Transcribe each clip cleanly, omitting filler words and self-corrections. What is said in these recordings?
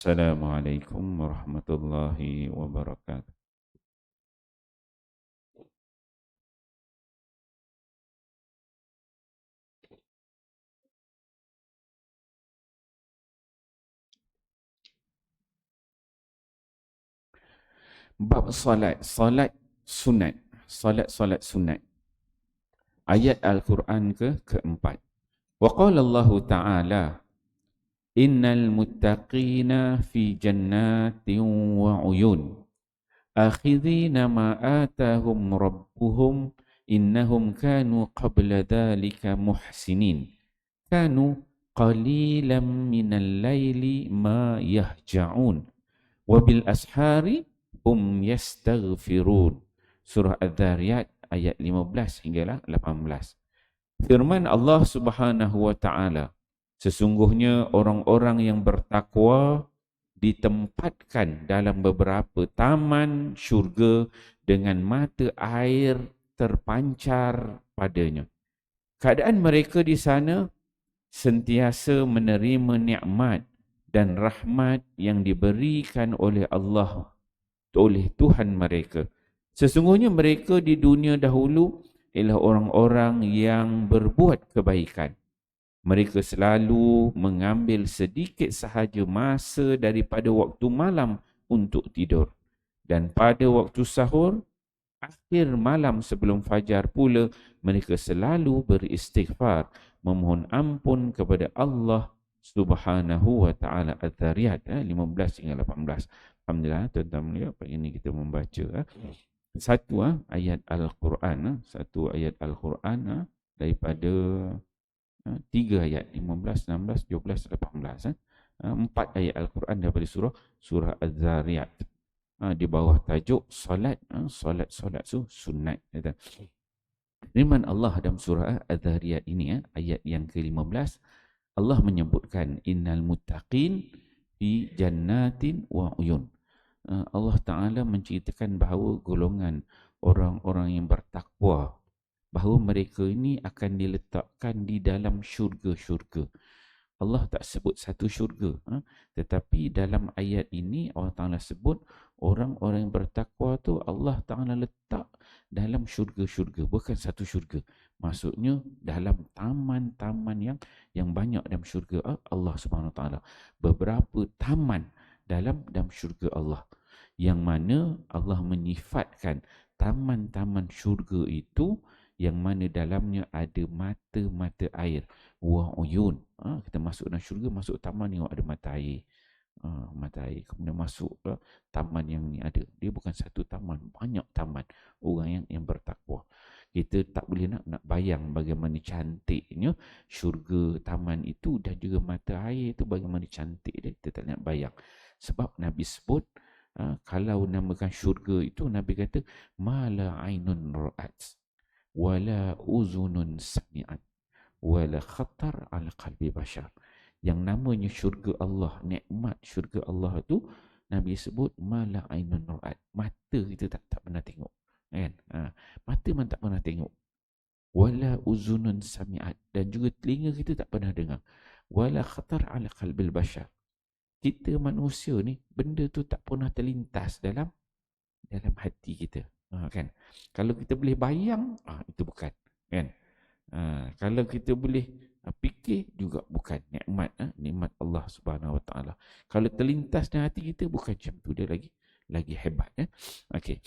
Assalamualaikum warahmatullahi wabarakatuh. Bab salat, salat sunat, salat sunat. Ayat Al-Quran keempat. Wa qala Allah Ta'ala, Innal muttaqina fi jannatin wa uyun, akhidhina ma atahum rabbuhum, innahum kanu qabla dhalika muhsinin. Kanu qalilan minal layli ma yahja'un. Wabil ashari yastaghfirun. Surah Adz-Dzariyat ayat 15 hinggalah 18. Firman Allah Subhanahu wa taala, sesungguhnya orang-orang yang bertakwa ditempatkan dalam beberapa taman syurga dengan mata air terpancar padanya. Keadaan mereka di sana sentiasa menerima nikmat dan rahmat yang diberikan oleh Allah, oleh Tuhan mereka. Sesungguhnya mereka di dunia dahulu ialah orang-orang yang berbuat kebaikan. Mereka selalu mengambil sedikit sahaja masa daripada waktu malam untuk tidur. Dan pada waktu sahur, akhir malam sebelum fajar pula, mereka selalu beristighfar, memohon ampun kepada Allah Subhanahu wa taala. Adz-Dzariyat 15 hingga 18. Alhamdulillah tuan-tuan melihat pagi ini kita membaca satu ayat Al-Quran daripada tiga ayat 15, 16, 17, 18. Empat ayat Al-Quran daripada surah Az-Zariyat. Di bawah tajuk solat, solat sunat. Firman Allah dalam surah Az-Zariyat ini, ayat yang ke-15, Allah menyebutkan innal muttaqin fi jannatin wa uyun. Allah Ta'ala menceritakan bahawa golongan orang-orang yang bertakwa, bahawa mereka ini akan diletakkan di dalam syurga-syurga. Allah tak sebut satu syurga, tetapi dalam ayat ini Allah Ta'ala sebut orang-orang yang bertakwa tu Allah Ta'ala letak dalam syurga-syurga, bukan satu syurga. Maksudnya dalam taman-taman yang banyak dalam syurga Allah Subhanahu Wa Ta'ala. Beberapa taman dalam syurga Allah, yang mana Allah menyifatkan taman-taman syurga itu yang mana dalamnya ada mata-mata air, wa uyun. Kita masuk dalam syurga, masuk taman yang ada mata air, kemudian masuk taman yang ni ada. Dia bukan satu taman, banyak taman. Orang yang bertakwa, kita tak boleh nak bayang bagaimana cantiknya syurga, taman itu, dan juga mata air itu bagaimana cantik dia. Kita tak nak bayang. Sebab Nabi sebut, kalau namakan syurga itu, Nabi kata mala ainun ra'at wala uzunun sami'at wala khatar ala qalbi bashar. Yang namanya syurga Allah, nikmat syurga Allah itu Nabi sebut mala ainun ra'at. Mata kita tak pernah tengok, kan? Mata man tak pernah tengok. Wala uzunun sami'at, dan juga telinga kita tak pernah dengar. Wala khatar ala qalbil bashar. Kita manusia ni, benda tu tak pernah terlintas dalam hati kita, kan? Kalau kita boleh bayang, itu bukan, kan? Kalau kita boleh fikir juga bukan. Nikmat Allah Subhanahu Wa Taala. Kalau terlintas dalam hati kita, bukan macam tu, dia lagi hebat, Okey.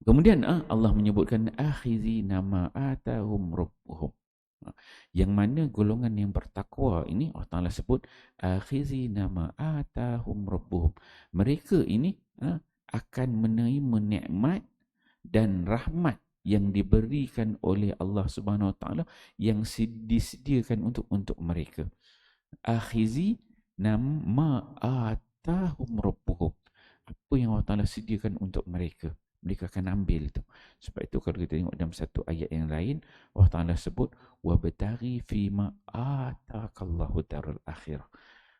Kemudian Allah menyebutkan akhizi nama atahum rabbuhum. Yang mana golongan yang bertakwa ini Allah Ta'ala sebut akhizi nama atahum rabbuhum. Mereka ini akan menerima nikmat dan rahmat yang diberikan oleh Allah Subhanahu Wa Taala yang disediakan untuk mereka. Akhizi nama atahum rabbuhum. Apa yang Allah Ta'ala sediakan untuk mereka, mereka akan ambil itu. Sebab itu kalau kita tengok dalam satu ayat yang lain, Allah Ta'ala sebut wabtaghi fima atakallahu darul akhirah.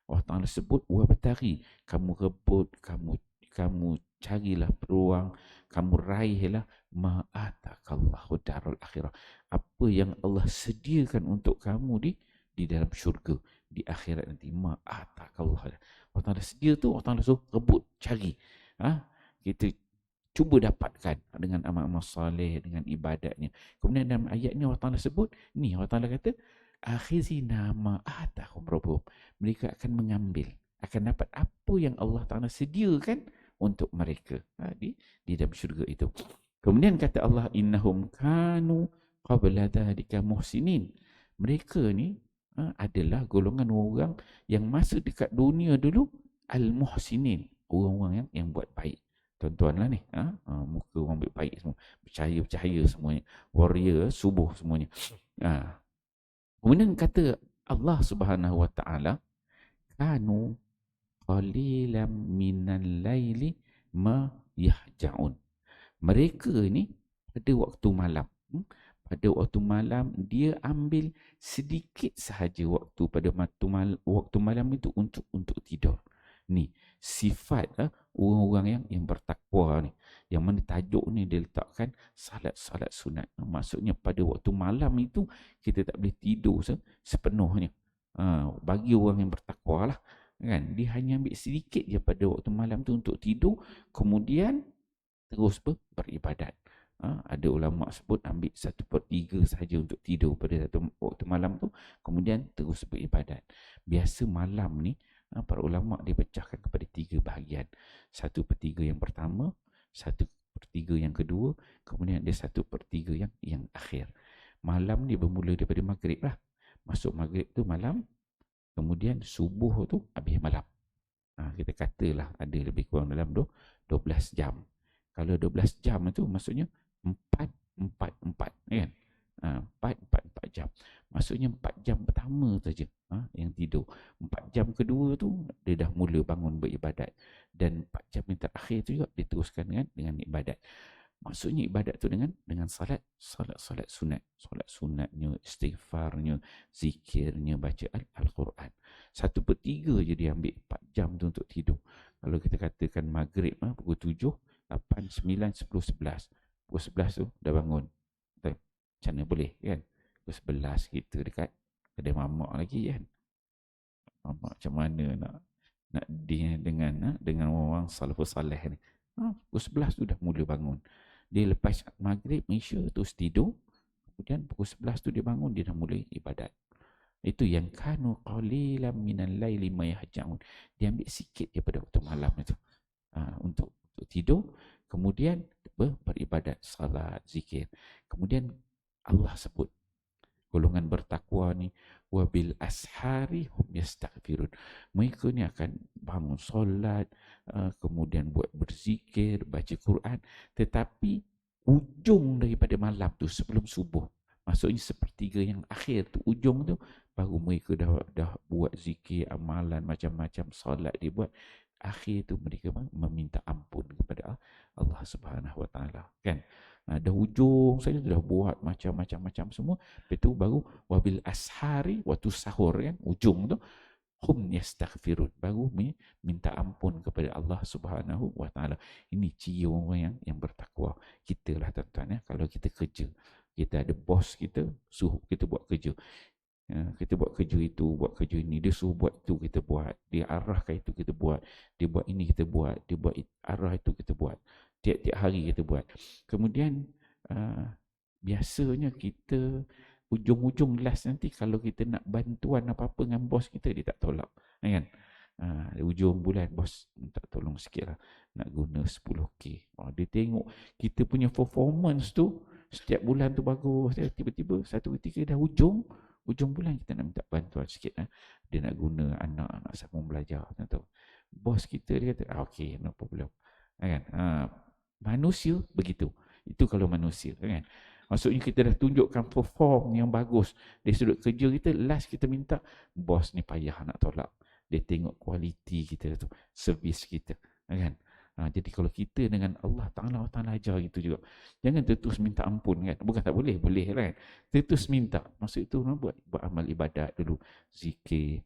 Allah Ta'ala sebut wabtaghi, kamu rebut, kamu carilah peluang, kamu raihlah ma atakallahu darul akhirah. Apa yang Allah sediakan untuk kamu di dalam syurga, di akhirat nanti. Ma'atakallah. Allah Ta'ala sedia tu, Allah Ta'ala suruh rebut, cari. Kita cuba dapatkan dengan amal-amal saleh, dengan ibadatnya. Kemudian dalam ayat ni Allah Ta'ala sebut, ni Allah Ta'ala kata, akhizina ma'atakum rabbuhum. Mereka akan mengambil, akan dapat apa yang Allah Ta'ala sediakan untuk mereka di dalam syurga itu. Kemudian kata Allah, innahum kanu qabla dhalika muhsinin. Mereka ni adalah golongan orang yang masa dekat dunia dulu al-muhsinin, orang-orang yang buat baik. Tuan-tuan lah ni, muka orang baik semua, bercahaya semuanya, warrior subuh semuanya. Kemudian kata Allah Subhanahu wa taala, kanu qalilan minal laili ma yahja'un. Mereka ni pada waktu malam, dia ambil sedikit sahaja waktu pada waktu malam itu untuk tidur. Ni sifat orang-orang yang bertakwa ni, yang mana tajuk ni dia letakkan salat sunat. Maksudnya pada waktu malam itu kita tak boleh tidur sepenuhnya. Bagi orang yang bertakwa lah, kan, dia hanya ambil sedikit je pada waktu malam tu untuk tidur, kemudian terus beribadat. Ada ulama sebut ambil 1/3 sahaja untuk tidur pada satu waktu malam tu, kemudian terus beribadat. Biasa malam ni para ulama dipecahkan kepada 3 bahagian. 1/3 yang pertama, 1/3 yang kedua, kemudian ada 1/3 yang akhir. Malam ni bermula daripada maghrib lah. Masuk maghrib tu malam, kemudian subuh tu habis malam. Kita katalah ada lebih kurang dalam 12 jam. Kalau 12 jam tu maksudnya 4 kan? 4 jam. Maksudnya 4 jam pertama saja yang tidur. 4 jam kedua tu dia dah mula bangun beribadat, dan 4 jam yang terakhir tu juga diteruskan dengan ibadat. Maksudnya ibadat tu dengan salat sunat. Salat sunatnya, istighfarnya, zikirnya, baca Al-Quran. 1/3 je dia ambil 4 jam tu untuk tidur. Kalau kita katakan maghrib pukul 7, 8, 9, 10, 11. Pukul 11 tu dah bangun. Macam mana boleh kan? Pukul 11 kita dekat kedai mamak lagi kan? Mamak macam mana nak dia dengan orang salafus salih ni. Pukul 11 tu dah mula bangun. Dia lepas maghrib, isya terus tidur. Kemudian pukul 11 tu dia bangun, dia dah mula ibadat. Itu yang kanu qalilan minal laili ma yahja'un. Dia ambil sikit daripada waktu malam itu untuk tidur, kemudian beribadat, salat, zikir. Kemudian Allah sebut golongan bertakwa ni, wabil ashari hum yastaghfirun. Mereka ni akan bangun solat, kemudian buat berzikir, baca Quran, tetapi ujung daripada malam tu sebelum subuh, maksudnya 1/3 yang akhir tu, ujung tu baru mereka dah buat zikir, amalan macam-macam, solat dia buat. Akhir tu mereka meminta ampun kepada Allah Subhanahu Wa Taala, kan? Dah ujung saja dah buat macam-macam semua, lepas tu baru wabil ashari, waktu sahur kan, ujung tu hum yastaghfirun, baru minta ampun kepada Allah Subhanahu Wa Taala. Ini ciri orang yang bertakwa. Kita lah tuan-tuan, kalau kita kerja, kita ada bos kita suruh kita buat kerja. Kita buat kerja itu, buat kerja ini, dia suruh buat itu, kita buat. Dia arahkan itu, kita buat. Dia buat ini, kita buat. Dia buat arah itu, kita buat. Tiap-tiap hari kita buat. Kemudian biasanya kita ujung-ujung last nanti, kalau kita nak bantuan apa-apa dengan bos kita, dia tak tolak, kan? Ujung bulan, bos minta tolong sikit lah, nak guna 10k. Dia tengok kita punya performance tu setiap bulan tu bagus, tiba-tiba satu ketika dah ujung bulan kita nak minta bantuan sikit, dia nak guna anak sambung belajar, tahu. Bos kita dia kata okey, no problem, kan? Manusia begitu. Itu kalau manusia, kan? Maksudnya kita dah tunjukkan perform yang bagus dari sudut kerja kita, last kita minta, bos ni payah nak tolak. Dia tengok kualiti kita tu, servis kita, kan? Jadi kalau kita dengan Allah Ta'ala ajar gitu juga. Jangan terus minta ampun, kan? Bukan tak boleh, boleh kan? Terus minta. Maksud itu buat amal ibadat dulu. Zikir,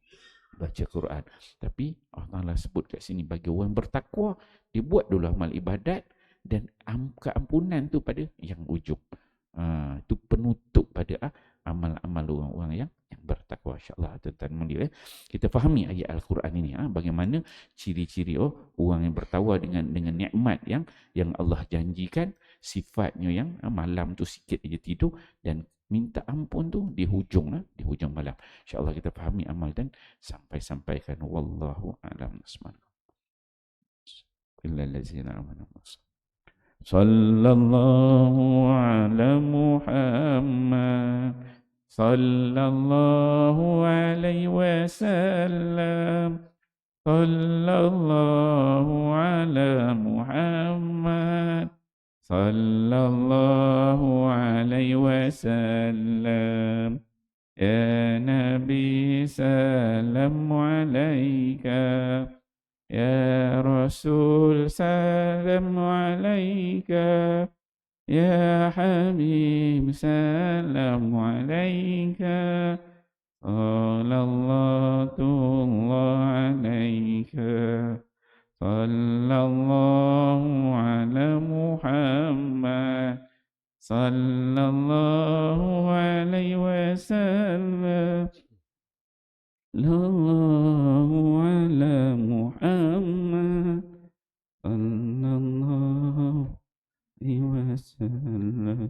baca Quran. Tapi Allah Ta'ala sebut kat sini, bagi orang bertakwa, dia buat dulu amal ibadat, dan keampunan tu pada yang ujung. Itu penutup pada amal-amal orang-orang yang bertakwa. InsyaAllah tuan-tuan mulia, kita fahami ayat Al-Quran ini. Bagaimana ciri-ciri orang yang bertakwa dengan nikmat yang Allah janjikan, sifatnya yang malam tu sikit aja tidur dan minta ampun tu di hujung malam. InsyaAllah kita fahami, amal dan sampaikan. Wallahu a'lam. Illallazina amanu. Sallallahu ala Muhammad, sallallahu alaihi wasallam, sallallahu ala Muhammad, sallallahu alaihi wasallam. Ya Nabi salam alaika, ya Rasul salam alaika, ya Habib salam alaika, sallallahu alaika, sallallahu ala Muhammad, sallallahu alaihi wasallam, sallallahu ala Muhammad, sallallahu alaihi wasallam.